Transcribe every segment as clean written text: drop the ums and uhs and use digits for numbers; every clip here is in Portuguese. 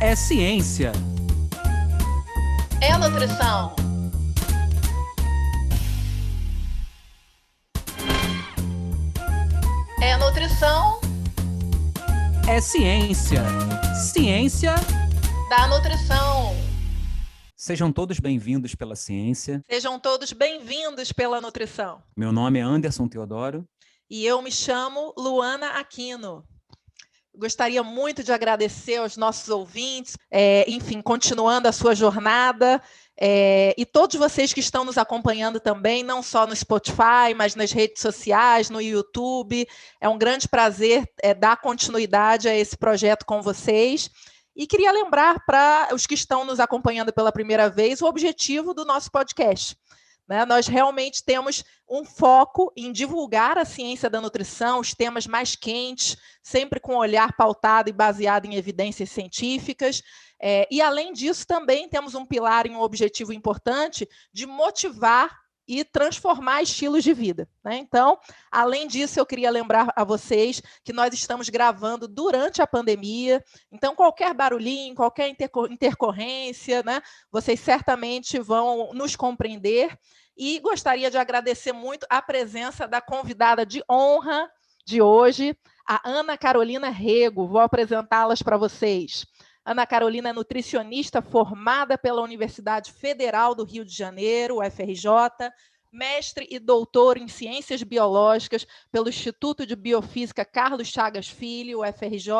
É ciência. É nutrição. É nutrição É ciência. Ciência. da nutrição. Sejam todos bem-vindos pela ciência. Sejam todos bem-vindos pela nutrição. Meu nome é Anderson Teodoro. E eu me chamo Luana Aquino. Gostaria muito de agradecer aos nossos ouvintes, enfim, continuando a sua jornada, e todos vocês que estão nos acompanhando também, não só no Spotify, mas nas redes sociais, no YouTube. É um grande prazer dar continuidade a esse projeto com vocês. E queria lembrar para os que estão nos acompanhando pela primeira vez o objetivo do nosso podcast. Nós realmente temos um foco em divulgar a ciência da nutrição, os temas mais quentes, sempre com um olhar pautado e baseado em evidências científicas. E, além disso, também temos um pilar e um objetivo importante de motivar e transformar estilos de vida. Então, além disso, eu queria lembrar a vocês que nós estamos gravando durante a pandemia, então qualquer barulhinho, qualquer intercorrência, vocês certamente vão nos compreender. E gostaria de agradecer muito a presença da convidada de honra de hoje, a Ana Carolina Rego. Vou apresentá-las para vocês. Ana Carolina é nutricionista formada pela Universidade Federal do Rio de Janeiro, UFRJ, mestre e doutor em Ciências Biológicas pelo Instituto de Biofísica Carlos Chagas Filho, UFRJ,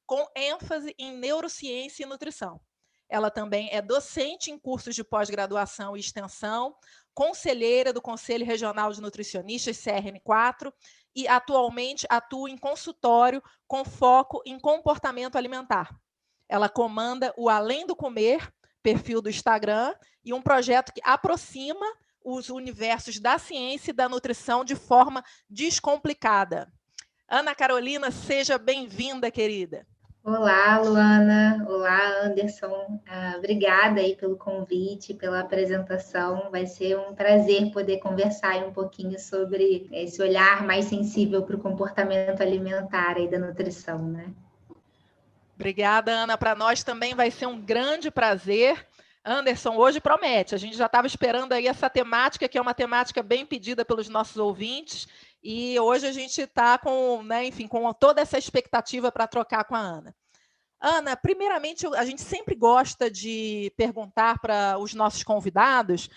com ênfase em neurociência e nutrição. Ela também é docente em cursos de pós-graduação e extensão, conselheira do Conselho Regional de Nutricionistas, CRN4, e atualmente atua em consultório com foco em comportamento alimentar. Ela comanda o Além do Comer, perfil do Instagram, e um projeto que aproxima os universos da ciência e da nutrição de forma descomplicada. Ana Carolina, seja bem-vinda, querida. Olá, Luana. Olá, Anderson. Obrigada aí pelo convite, pela apresentação. Vai ser um prazer poder conversar aí um pouquinho sobre esse olhar mais sensível para o comportamento alimentar aí da nutrição, né? Obrigada, Ana. Para nós também vai ser um grande prazer. Anderson, hoje promete. A gente já estava esperando aí essa temática, que é uma temática bem pedida pelos nossos ouvintes. E hoje a gente está com, com toda essa expectativa para trocar com a Ana. Ana, primeiramente, a gente sempre gosta de perguntar para os nossos convidados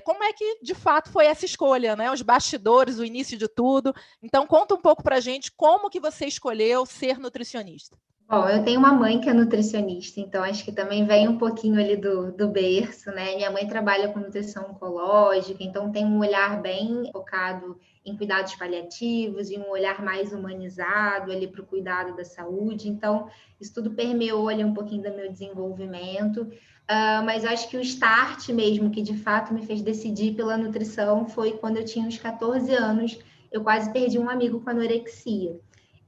como é que, de fato, foi essa escolha, os bastidores, o início de tudo. Então, conta um pouco para a gente como que você escolheu ser nutricionista. Bom, eu tenho uma mãe que é nutricionista, então acho que também vem um pouquinho ali do berço, né? Minha mãe trabalha com nutrição oncológica, então tem um olhar bem focado em cuidados paliativos e um olhar mais humanizado ali para o cuidado da saúde. Então, isso tudo permeou ali um pouquinho do meu desenvolvimento. Mas acho que o start mesmo, que de fato me fez decidir pela nutrição, foi quando eu tinha uns 14 anos, eu quase perdi um amigo com anorexia.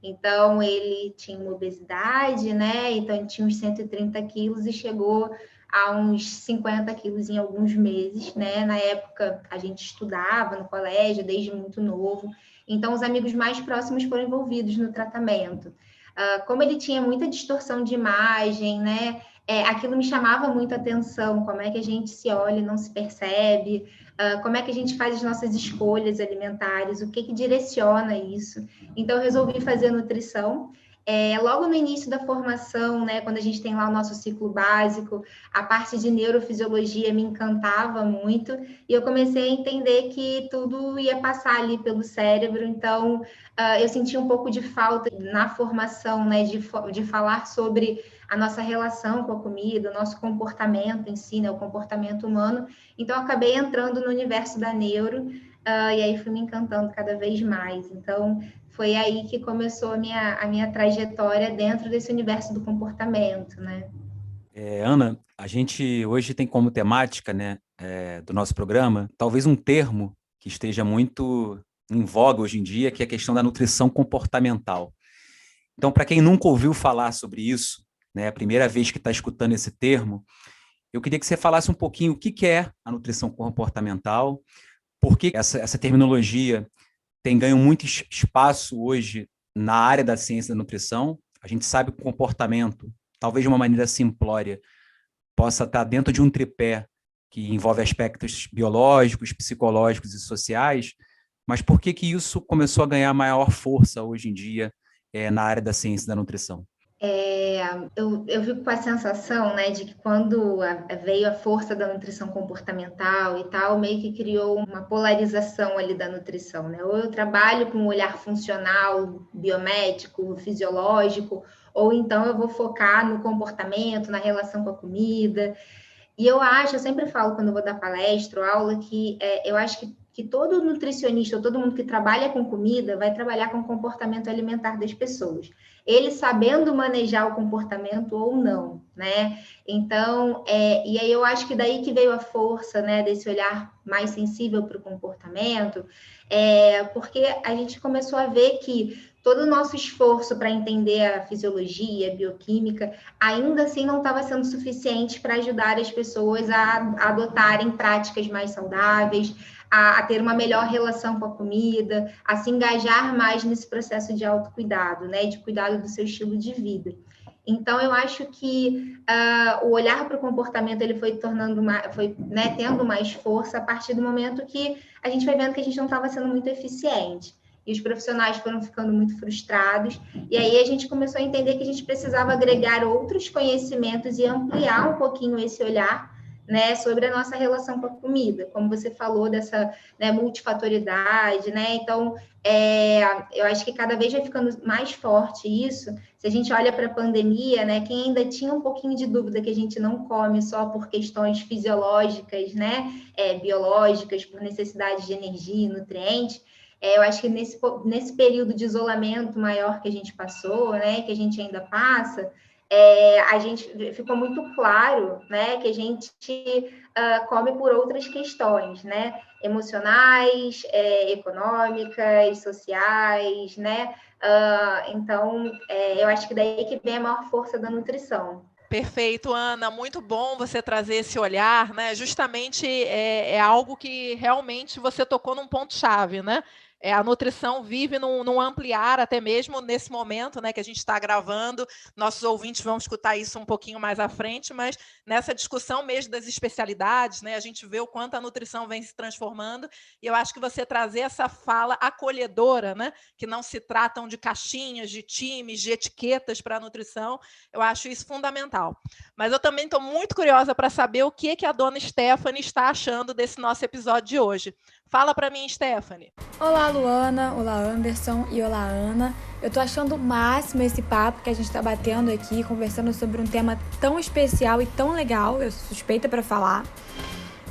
Então, ele tinha uma obesidade, né? Então, ele tinha uns 130 quilos e chegou a uns 50 quilos em alguns meses, né? Na época, a gente estudava no colégio desde muito novo. Então, os amigos mais próximos foram envolvidos no tratamento. Como ele tinha muita distorção de imagem, né? Aquilo me chamava muita atenção, como é que a gente se olha e não se percebe, como é que a gente faz as nossas escolhas alimentares, o que direciona isso. Então, eu resolvi fazer nutrição. Logo no início da formação, né, quando a gente tem lá o nosso ciclo básico, a parte de neurofisiologia me encantava muito, e eu comecei a entender que tudo ia passar ali pelo cérebro, então eu senti um pouco de falta na formação, né, de falar sobre a nossa relação com a comida, o nosso comportamento em si, né, o comportamento humano. Então, eu acabei entrando no universo da neuro, e aí fui me encantando cada vez mais. Então, foi aí que começou a minha trajetória dentro desse universo do comportamento, né? Ana, a gente hoje tem como temática, né, do nosso programa, talvez um termo que esteja muito em voga hoje em dia, que é a questão da nutrição comportamental. Então, para quem nunca ouviu falar sobre isso, né, a primeira vez que está escutando esse termo, eu queria que você falasse um pouquinho o que é a nutrição comportamental, por que essa terminologia tem ganho muito espaço hoje na área da ciência da nutrição. A gente sabe que o comportamento talvez de uma maneira simplória, possa estar dentro de um tripé que envolve aspectos biológicos, psicológicos e sociais, mas por que isso começou a ganhar maior força hoje em dia na área da ciência da nutrição? Eu fico com a sensação, né, de que quando veio a força da nutrição comportamental e tal, meio que criou uma polarização ali da nutrição, né? Ou eu trabalho com um olhar funcional, biomédico, fisiológico, ou então eu vou focar no comportamento, na relação com a comida. E eu sempre falo quando eu vou dar palestra ou aula, que eu acho que todo nutricionista ou todo mundo que trabalha com comida vai trabalhar com o comportamento alimentar das pessoas. Ele sabendo manejar o comportamento ou não, né? Então, e aí eu acho que daí que veio a força, né, desse olhar mais sensível para o comportamento, porque a gente começou a ver que todo o nosso esforço para entender a fisiologia, a bioquímica, ainda assim não estava sendo suficiente para ajudar as pessoas a adotarem práticas mais saudáveis, a ter uma melhor relação com a comida, a se engajar mais nesse processo de autocuidado, né, de cuidado do seu estilo de vida. Então, eu acho que o olhar para o comportamento ele foi tendo mais força a partir do momento que a gente vai vendo que a gente não estava sendo muito eficiente. E os profissionais foram ficando muito frustrados, e aí a gente começou a entender que a gente precisava agregar outros conhecimentos e ampliar um pouquinho esse olhar, né, sobre a nossa relação com a comida, como você falou dessa, né, multifatoriedade, né? Então, eu acho que cada vez vai ficando mais forte isso. Se a gente olha para a pandemia, né, quem ainda tinha um pouquinho de dúvida que a gente não come só por questões fisiológicas, né, biológicas, por necessidade de energia e nutrientes, eu acho que nesse período de isolamento maior que a gente passou, né, que a gente ainda passa, a gente ficou muito claro, né, que a gente come por outras questões, né, emocionais, econômicas, sociais, né, então eu acho que daí que vem a maior força da nutrição. Perfeito, Ana. Muito bom você trazer esse olhar, né? Justamente é algo que realmente você tocou num ponto-chave, né? A nutrição vive num ampliar, até mesmo nesse momento, né, que a gente está gravando. Nossos ouvintes vão escutar isso um pouquinho mais à frente, mas nessa discussão mesmo das especialidades, né, a gente vê o quanto a nutrição vem se transformando. E eu acho que você trazer essa fala acolhedora, né, que não se tratam de caixinhas, de times, de etiquetas para a nutrição, eu acho isso fundamental. Mas eu também estou muito curiosa para saber o que a dona Stephanie está achando desse nosso episódio de hoje. Fala para mim, Stephanie. Olá, Luana. Olá, Anderson. E olá, Ana. Eu tô achando o máximo esse papo que a gente tá batendo aqui, conversando sobre um tema tão especial e tão legal. Eu sou suspeita para falar.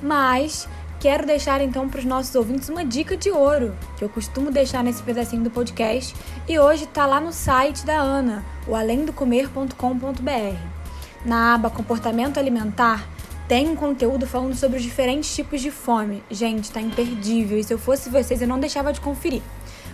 Mas quero deixar então para os nossos ouvintes uma dica de ouro, que eu costumo deixar nesse pedacinho do podcast. E hoje tá lá no site da Ana, o alemdocomer.com.br. Na aba Comportamento Alimentar, tem um conteúdo falando sobre os diferentes tipos de fome. Gente, tá imperdível. E se eu fosse vocês, eu não deixava de conferir.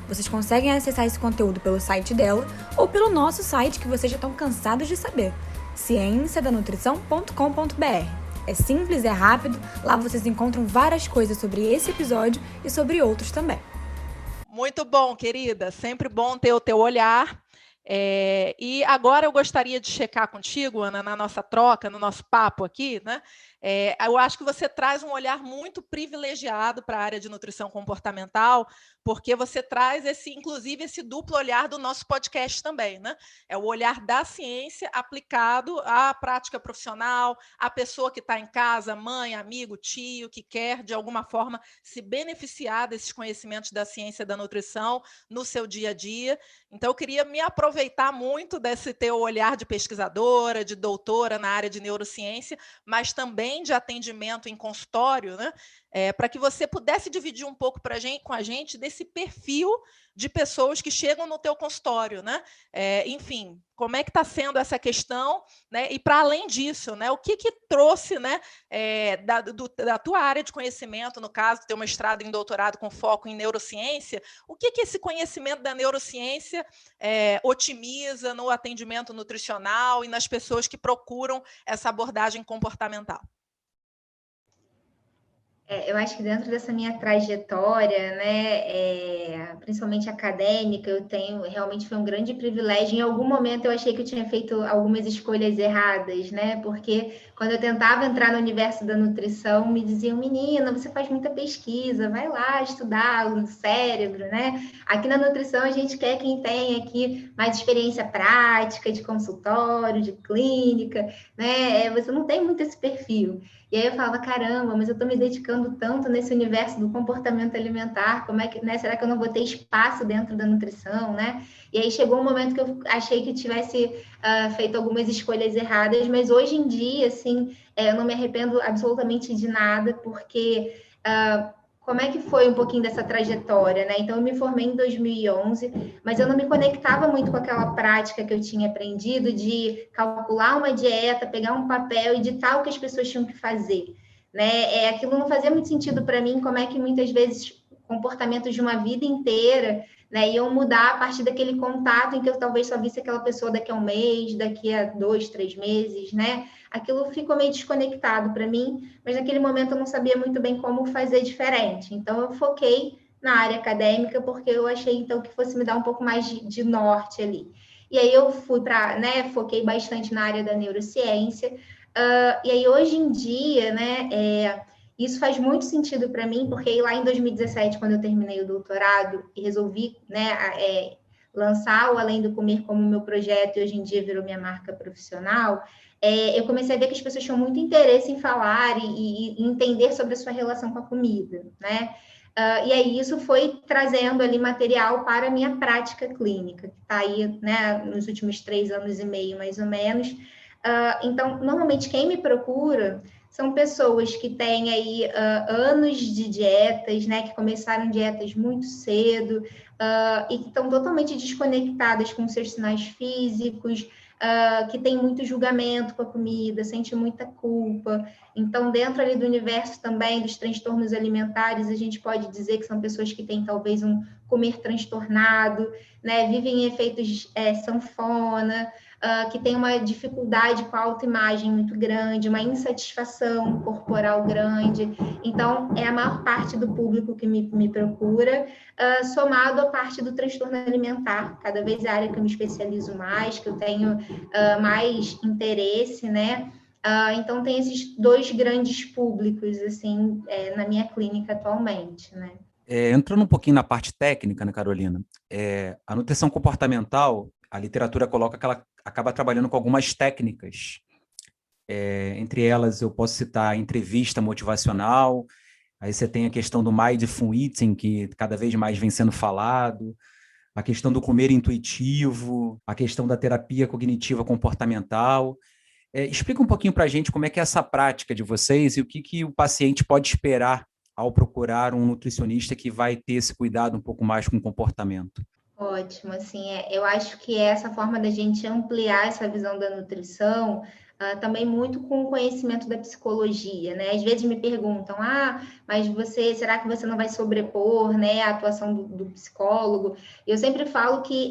Vocês conseguem acessar esse conteúdo pelo site dela ou pelo nosso site, que vocês já estão cansados de saber. cienciadanutrição.com.br. É simples, é rápido. Lá vocês encontram várias coisas sobre esse episódio e sobre outros também. Muito bom, querida. Sempre bom ter o teu olhar. E agora eu gostaria de checar contigo, Ana, na nossa troca, no nosso papo aqui, né? Eu acho que você traz um olhar muito privilegiado para a área de nutrição comportamental, porque você traz inclusive esse duplo olhar do nosso podcast também, né? É o olhar da ciência aplicado à prática profissional, à pessoa que está em casa, mãe, amigo, tio, que quer de alguma forma se beneficiar desses conhecimentos da ciência da nutrição no seu dia a dia. Então, eu queria me aproveitar muito desse teu olhar de pesquisadora, de doutora na área de neurociência, mas também de atendimento em consultório, né? Para que você pudesse dividir um pouco com a gente desse perfil de pessoas que chegam no teu consultório, né? Enfim, como é que está sendo essa questão, né? E para além disso, né? O que trouxe, né? Da tua área de conhecimento, no caso, teu mestrado em doutorado com foco em neurociência, o que esse conhecimento da neurociência otimiza no atendimento nutricional e nas pessoas que procuram essa abordagem comportamental? Eu acho que dentro dessa minha trajetória, né, principalmente acadêmica, realmente foi um grande privilégio. Em algum momento eu achei que eu tinha feito algumas escolhas erradas, né? Porque quando eu tentava entrar no universo da nutrição, me diziam, menina, você faz muita pesquisa, vai lá estudar o cérebro, né? Aqui na nutrição a gente quer quem tem aqui mais experiência prática, de consultório, de clínica, né? Você não tem muito esse perfil. E aí eu falava, caramba, mas eu estou me dedicando tanto nesse universo do comportamento alimentar, como é que, né? Será que eu não vou ter espaço dentro da nutrição, né? E aí chegou um momento que eu achei que tivesse feito algumas escolhas erradas, mas hoje em dia, assim, eu não me arrependo absolutamente de nada, porque como é que foi um pouquinho dessa trajetória, né? Então, eu me formei em 2011, mas eu não me conectava muito com aquela prática que eu tinha aprendido de calcular uma dieta, pegar um papel e ditar o que as pessoas tinham que fazer, né? Aquilo não fazia muito sentido para mim, como é que muitas vezes comportamentos de uma vida inteira, né, iam mudar a partir daquele contato em que eu talvez só visse aquela pessoa daqui a um mês, daqui a 2, 3 meses, né? Aquilo ficou meio desconectado para mim, mas naquele momento eu não sabia muito bem como fazer diferente. Então, eu foquei na área acadêmica, porque eu achei, então, que fosse me dar um pouco mais de norte ali. E aí eu fui para, né, foquei bastante na área da neurociência, e aí hoje em dia, né, isso faz muito sentido para mim, porque lá em 2017, quando eu terminei o doutorado e resolvi, né, lançar o Além do Comer como meu projeto, e hoje em dia virou minha marca profissional, eu comecei a ver que as pessoas tinham muito interesse em falar e entender sobre a sua relação com a comida, né? E aí isso foi trazendo ali material para a minha prática clínica, que está aí, né, nos últimos 3 anos e meio, mais ou menos. Então, normalmente quem me procura são pessoas que têm aí anos de dietas, né, que começaram dietas muito cedo e que estão totalmente desconectadas com seus sinais físicos, que tem muito julgamento com a comida, sente muita culpa. Então, dentro ali do universo também dos transtornos alimentares, a gente pode dizer que são pessoas que têm talvez um comer transtornado, né, vivem em efeitos sanfona, que tem uma dificuldade com a autoimagem muito grande, uma insatisfação corporal grande. Então, é a maior parte do público que me procura, somado à parte do transtorno alimentar, cada vez é a área que eu me especializo mais, que eu tenho mais interesse, né? Então, tem esses 2 grandes públicos, assim, na minha clínica atualmente, né? Entrando um pouquinho na parte técnica, né, Carolina? A nutrição comportamental, a literatura coloca que ela acaba trabalhando com algumas técnicas. Entre elas, eu posso citar a entrevista motivacional, aí você tem a questão do Mindful Eating, que cada vez mais vem sendo falado, a questão do comer intuitivo, a questão da terapia cognitiva comportamental. Explica um pouquinho para a gente como é que é essa prática de vocês e o que o paciente pode esperar ao procurar um nutricionista que vai ter esse cuidado um pouco mais com o comportamento. Ótimo, assim, eu acho que essa forma da gente ampliar essa visão da nutrição, também muito com o conhecimento da psicologia, né? Às vezes me perguntam, mas será que você não vai sobrepor, né, a atuação do psicólogo? Eu sempre falo que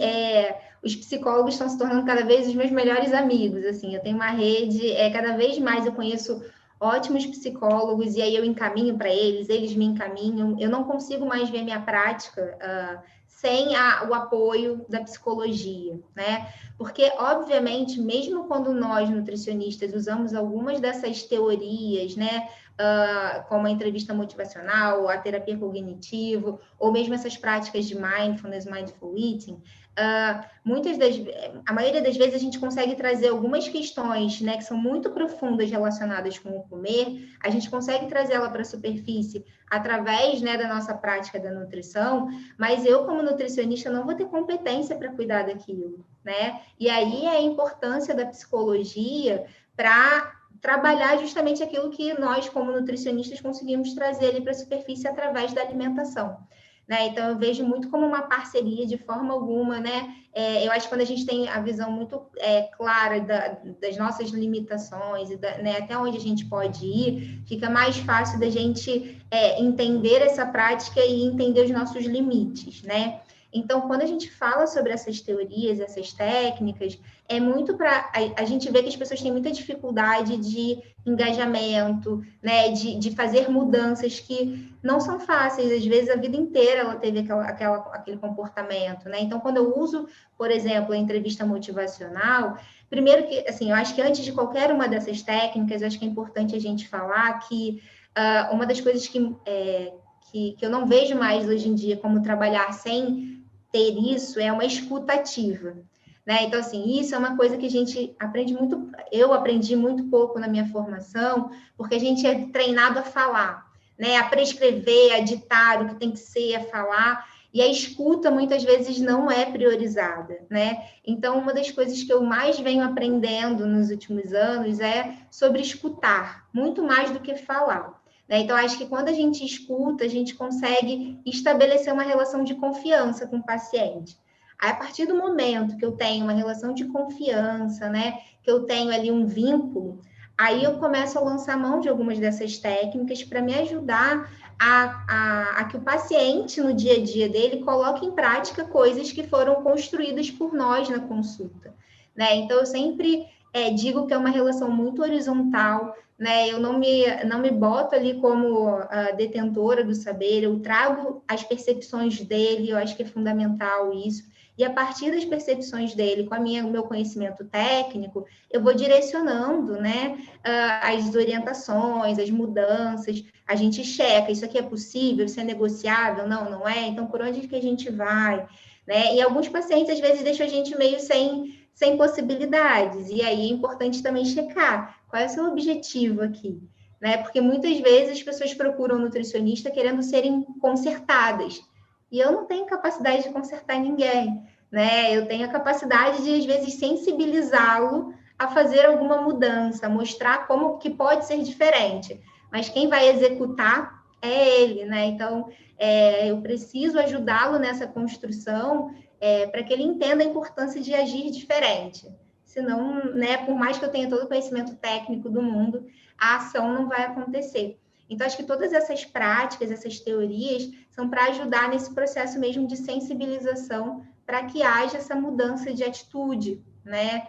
os psicólogos estão se tornando cada vez os meus melhores amigos, assim, eu tenho uma rede, cada vez mais eu conheço ótimos psicólogos, e aí eu encaminho para eles me encaminham, eu não consigo mais ver minha prática sem o apoio da psicologia, né? Porque, obviamente, mesmo quando nós, nutricionistas, usamos algumas dessas teorias, né? Como a entrevista motivacional, a terapia cognitiva, ou mesmo essas práticas de mindfulness, mindful eating, a maioria das vezes a gente consegue trazer algumas questões, né, que são muito profundas relacionadas com o comer, a gente consegue trazer ela para a superfície através, né, da nossa prática da nutrição, mas eu, como nutricionista, não vou ter competência para cuidar daquilo, né? E aí é a importância da psicologia para trabalhar justamente aquilo que nós, como nutricionistas, conseguimos trazer ali para a superfície através da alimentação. Né? Então, eu vejo muito como uma parceria, de forma alguma, né? Eu acho que quando a gente tem a visão muito clara das nossas limitações, né, até onde a gente pode ir, fica mais fácil da gente entender essa prática e entender os nossos limites, né? Então, quando a gente fala sobre essas teorias, essas técnicas, é muito para... A gente vê que as pessoas têm muita dificuldade de engajamento, né? De fazer mudanças que não são fáceis. Às vezes, a vida inteira ela teve aquele comportamento, né? Então, quando eu uso, por exemplo, a entrevista motivacional, primeiro que, assim, eu acho que antes de qualquer uma dessas técnicas, eu acho que é importante a gente falar que uma das coisas que eu não vejo mais hoje em dia como trabalhar sem ter isso é uma escuta ativa, né? Então, assim, isso é uma coisa que a gente aprende muito, eu aprendi muito pouco na minha formação, porque a gente é treinado a falar, né? A prescrever, a ditar o que tem que ser, a falar, e a escuta muitas vezes não é priorizada, né? Então, uma das coisas que eu mais venho aprendendo nos últimos anos é sobre escutar, muito mais do que falar. Então, acho que quando a gente escuta, a gente consegue estabelecer uma relação de confiança com o paciente. Aí, a partir do momento que eu tenho uma relação de confiança, né, que eu tenho ali um vínculo, aí eu começo a lançar mão de algumas dessas técnicas para me ajudar a que o paciente, no dia a dia dele, coloque em prática coisas que foram construídas por nós na consulta, né? Então, eu sempre digo que é uma relação muito horizontal, né? Eu não me boto ali como detentora do saber, eu trago as percepções dele, eu acho que é fundamental isso, e a partir das percepções dele, com o meu conhecimento técnico, eu vou direcionando, né, as orientações, as mudanças, a gente checa, isso aqui é possível, isso é negociável, não é? Então, por onde que a gente vai? Né? E alguns pacientes, às vezes, deixam a gente meio sem possibilidades, e aí é importante também checar qual é o seu objetivo aqui, né? Porque muitas vezes as pessoas procuram um nutricionista querendo serem consertadas, e eu não tenho capacidade de consertar ninguém, né? Eu tenho a capacidade de, às vezes, sensibilizá-lo a fazer alguma mudança, mostrar como que pode ser diferente, mas quem vai executar é ele, né? Então, eu preciso ajudá-lo nessa construção para que ele entenda a importância de agir diferente. Senão, né, por mais que eu tenha todo o conhecimento técnico do mundo, a ação não vai acontecer. Então, acho que todas essas práticas, essas teorias, são para ajudar nesse processo mesmo de sensibilização para que haja essa mudança de atitude, né?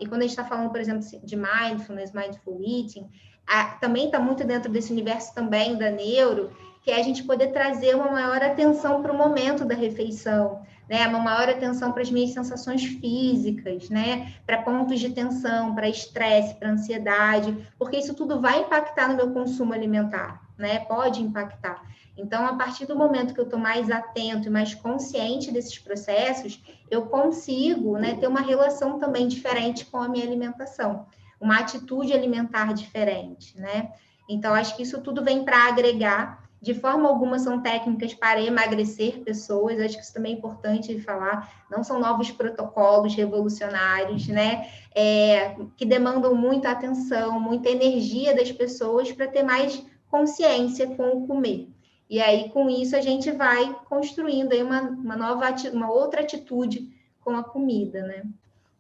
E quando a gente está falando, por exemplo, de mindfulness, mindful eating, também está muito dentro desse universo também da neuro, que é a gente poder trazer uma maior atenção para o momento da refeição, né? Uma maior atenção para as minhas sensações físicas, né? Para pontos de tensão, para estresse, para ansiedade, porque isso tudo vai impactar no meu consumo alimentar, né? Pode impactar. Então, a partir do momento que eu estou mais atento e mais consciente desses processos, eu consigo, né, ter uma relação também diferente com a minha alimentação, uma atitude alimentar diferente, né? Então, acho que isso tudo vem para agregar. De forma alguma são técnicas para emagrecer pessoas, acho que isso também é importante de falar, não são novos protocolos revolucionários, né? Que demandam muita atenção, muita energia das pessoas para ter mais consciência com o comer. E aí, com isso, a gente vai construindo aí uma outra atitude com a comida, né?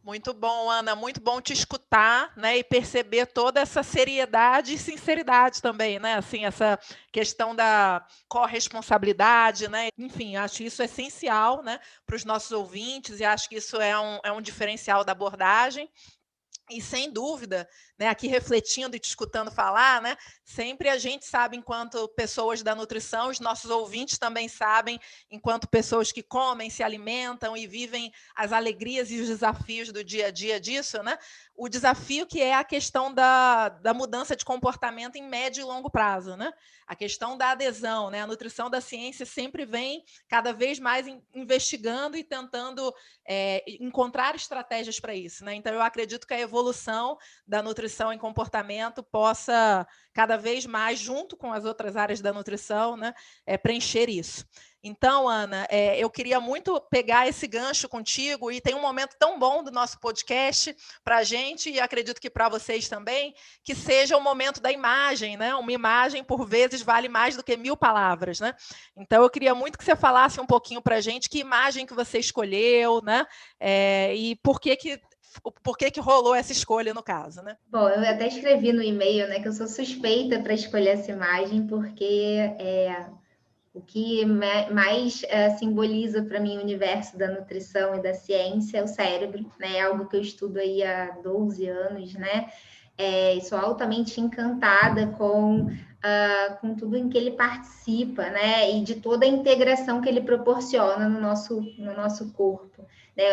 Muito bom, Ana, muito bom te escutar, né, e perceber toda essa seriedade e sinceridade também, né, assim, essa questão da corresponsabilidade, né, enfim, acho isso essencial, né, para os nossos ouvintes, e acho que isso é um diferencial da abordagem. E sem dúvida, né, aqui refletindo e te escutando falar, né, sempre a gente sabe, enquanto pessoas da nutrição, os nossos ouvintes também sabem, enquanto pessoas que comem, se alimentam e vivem as alegrias e os desafios do dia a dia disso, né, o desafio que é a questão da mudança de comportamento em médio e longo prazo, né? A questão da adesão, né? A nutrição da ciência sempre vem cada vez mais investigando e tentando encontrar estratégias para isso, né? Então, eu acredito que a evolução da nutrição em comportamento possa cada vez mais, junto com as outras áreas da nutrição, né, preencher isso. Então, Ana, eu queria muito pegar esse gancho contigo, e tem um momento tão bom do nosso podcast para a gente, e acredito que para vocês também, que seja o momento da imagem, né? Uma imagem, por vezes, vale mais do que 1000 palavras, né? Então, eu queria muito que você falasse um pouquinho para a gente que imagem que você escolheu, né? E por que rolou essa escolha no caso, né? Bom, eu até escrevi no e-mail, né, que eu sou suspeita para escolher essa imagem, porque O que mais simboliza para mim o universo da nutrição e da ciência é o cérebro, né? É algo que eu estudo aí há 12 anos, né? Sou altamente encantada com tudo em que ele participa, né? E de toda a integração que ele proporciona no nosso corpo. Né?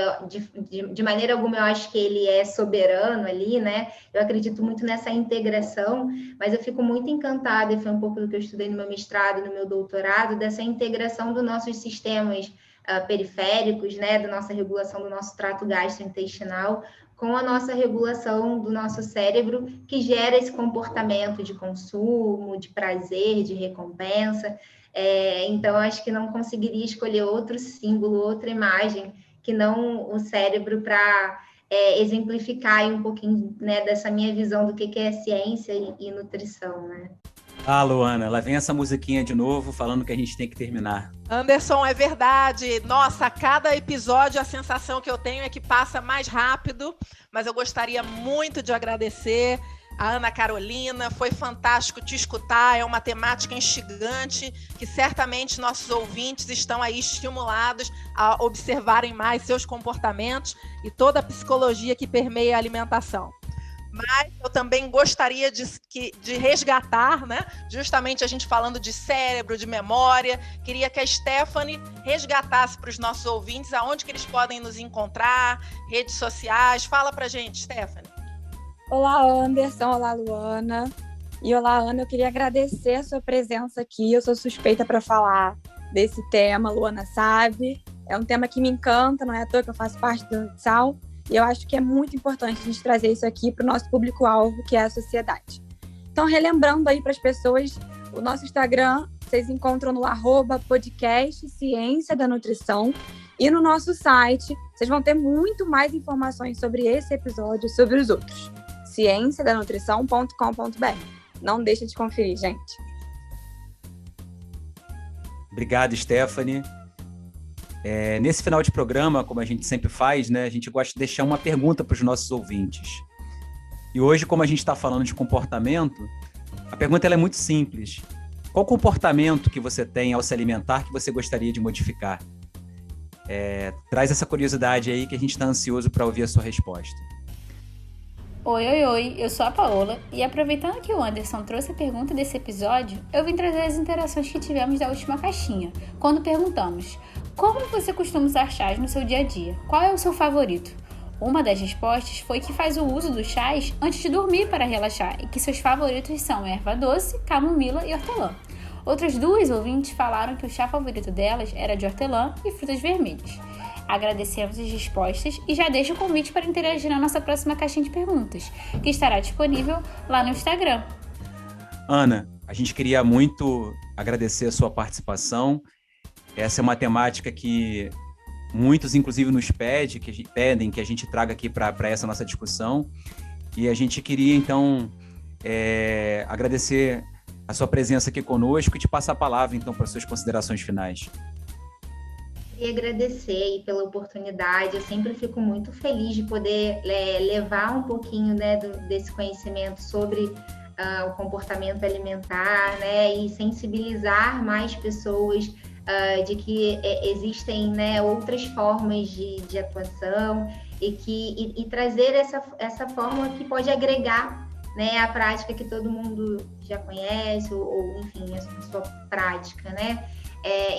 De maneira alguma, eu acho que ele é soberano ali, né? Eu acredito muito nessa integração, mas eu fico muito encantada, e foi um pouco do que eu estudei no meu mestrado, no meu doutorado, dessa integração dos nossos sistemas periféricos, né? Da nossa regulação do nosso trato gastrointestinal, com a nossa regulação do nosso cérebro, que gera esse comportamento de consumo, de prazer, de recompensa. Então, acho que não conseguiria escolher outro símbolo, outra imagem, que não o cérebro para exemplificar aí um pouquinho, né, dessa minha visão do que é ciência e nutrição, né? Luana, lá vem essa musiquinha de novo, falando que a gente tem que terminar. Anderson, é verdade. Nossa, a cada episódio a sensação que eu tenho é que passa mais rápido, mas eu gostaria muito de agradecer a Ana Carolina, foi fantástico te escutar, é uma temática instigante que certamente nossos ouvintes estão aí estimulados a observarem mais seus comportamentos e toda a psicologia que permeia a alimentação. Mas eu também gostaria de resgatar, né? Justamente a gente falando de cérebro, de memória, queria que a Stephanie resgatasse para os nossos ouvintes aonde que eles podem nos encontrar, redes sociais. Fala para a gente, Stephanie. Olá, Anderson. Olá, Luana. E olá, Ana. Eu queria agradecer a sua presença aqui. Eu sou suspeita para falar desse tema, Luana sabe. É um tema que me encanta, não é à toa que eu faço parte do Nutsal. E eu acho que é muito importante a gente trazer isso aqui para o nosso público-alvo, que é a sociedade. Então, relembrando aí para as pessoas, o nosso Instagram, vocês encontram no @podcast Ciência da Nutrição. E no nosso site, vocês vão ter muito mais informações sobre esse episódio e sobre os outros. cienciadanutrição.com.br. Não deixa de conferir, gente. Obrigado, Stephanie. Nesse final de programa, como a gente sempre faz, né, a gente gosta de deixar uma pergunta para os nossos ouvintes. E hoje, como a gente está falando de comportamento, a pergunta ela é muito simples. Qual comportamento que você tem ao se alimentar que você gostaria de modificar? Traz essa curiosidade aí que a gente está ansioso para ouvir a sua resposta. Oi, eu sou a Paola e aproveitando que o Anderson trouxe a pergunta desse episódio, eu vim trazer as interações que tivemos da última caixinha, quando perguntamos: como você costuma usar chás no seu dia a dia? Qual é o seu favorito? Uma das respostas foi que faz o uso dos chás antes de dormir para relaxar e que seus favoritos são erva doce, camomila e hortelã. Outras duas ouvintes falaram que o chá favorito delas era de hortelã e frutas vermelhas. Agradecemos as respostas e já deixo o convite para interagir na nossa próxima caixinha de perguntas, que estará disponível lá no Instagram. Ana, a gente queria muito agradecer a sua participação. Essa é uma temática que muitos, inclusive, nos pedem que a gente traga aqui para essa nossa discussão. E a gente queria, então, agradecer a sua presença aqui conosco e te passar a palavra, então, para as suas considerações finais. Queria agradecer pela oportunidade. Eu sempre fico muito feliz de poder levar um pouquinho, né, desse conhecimento sobre o comportamento alimentar, né, e sensibilizar mais pessoas de que existem, né, outras formas de atuação e trazer essa forma que pode agregar, né, a prática que todo mundo já conhece ou enfim, a sua prática, né?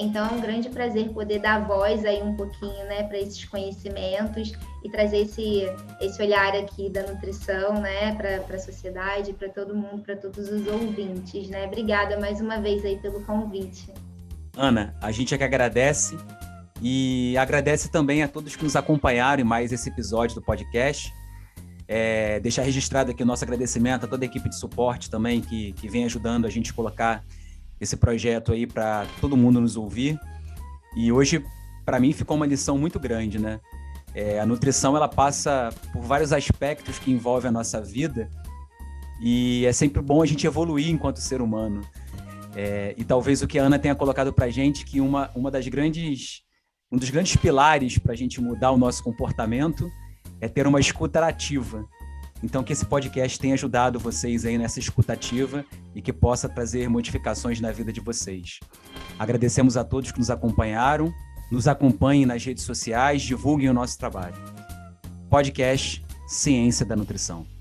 Então, é um grande prazer poder dar voz aí um pouquinho, né, para esses conhecimentos e trazer esse olhar aqui da nutrição, né, para a sociedade, para todo mundo, para todos os ouvintes, né? Obrigada mais uma vez aí pelo convite. Ana, a gente é que agradece e agradece também a todos que nos acompanharam em mais esse episódio do podcast. Deixar registrado aqui o nosso agradecimento a toda a equipe de suporte também que vem ajudando a gente a colocar esse projeto aí para todo mundo nos ouvir. E hoje, para mim, ficou uma lição muito grande, né? A nutrição, ela passa por vários aspectos que envolvem a nossa vida e é sempre bom a gente evoluir enquanto ser humano. E talvez o que a Ana tenha colocado para a gente, que um dos grandes pilares para a gente mudar o nosso comportamento é ter uma escuta ativa. Então, que esse podcast tenha ajudado vocês aí nessa escuta ativa e que possa trazer modificações na vida de vocês. Agradecemos a todos que nos acompanharam. Nos acompanhem nas redes sociais, divulguem o nosso trabalho. Podcast Ciência da Nutrição.